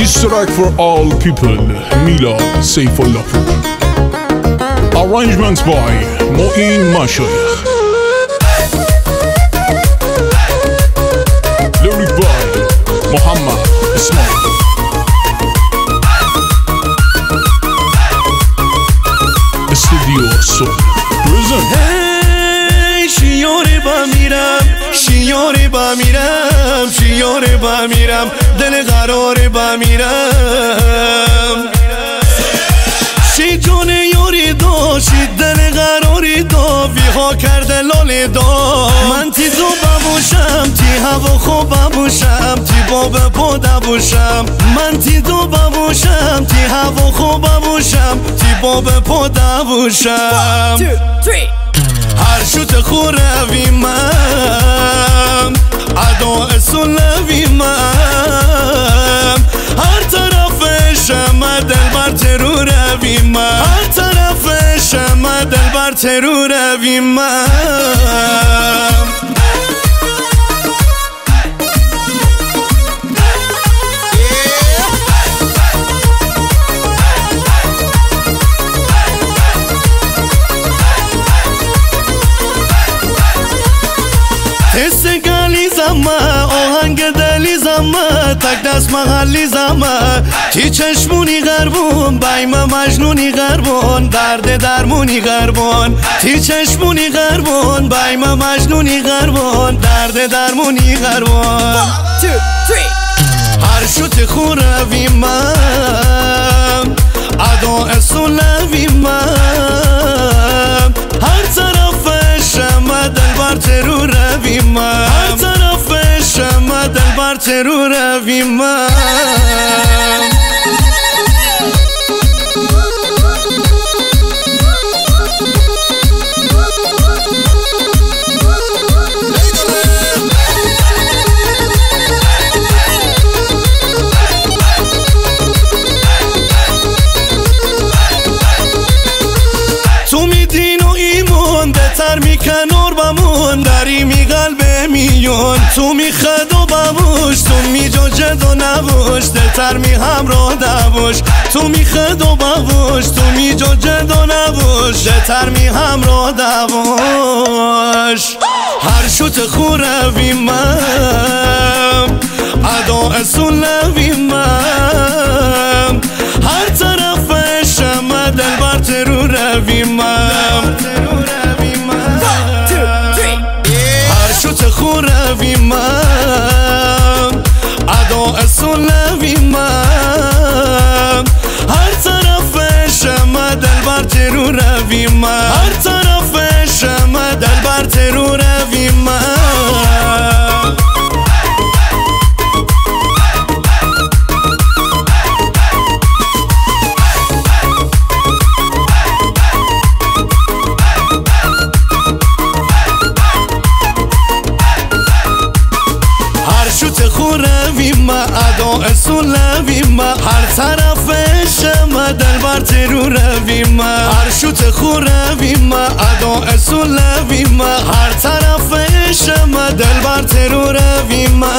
This track for all people, Milad Saifullah. Arrangements by Mo'in Mashayikh. Lyric by Muhammad Ismail. Studio Soul present. Hey, shiore ba miram, shiore ba miram, dil qarore ba miram. Shi jone yori do, shi dil qarori do, viha karde lole do. Man ti zo babusham, ti havo kho babusham, ti bob poda busham. Man ti zo babusham, ti havo kho babusham, ti bob poda busham. 1, 2, 3. هر شوت خوروی من ادا سلوی من هر طرف شما دل بر ترور روی من هر طرف شما دل بر ترور روی من حس گلی زما آهنگ دلی زما تک دست محلی زما تی چشمونی غربون بایم مجنونی غربون درد درمونی غربون تی چشمونی غربون بایم مجنونی غربون درد درمونی غربون 1, 2, 3. هر شوت خوروی من ادا سلوی من هر طرف شما دل بر ترور روی من هر طرف شما دل بر ترور روی من تو میدین و ایمون بهتر میکنور بمون دریمی قلب میون تو میخد و بموش تو میجا جد و نبوش دلتر می همراه دبوش تو میخد و بموش تو میجا جد و نبوش دلتر می همراه دبوش هر شوت خوروی من ادا سلوی من هر طرف شما دل بر ترور روی من 1, 2, 3. هر شوت خوروی من ادا سلوی من هر طرف شما دل بر ترور روی من هر طرف شما دل بر ترور روی من شوت خوروی ما ادا سلوی ما هر طرف شما دل بر ترور روی ما هر شوت خوروی ما ادا سلوی ما هر طرف شما دل بر ترور روی ما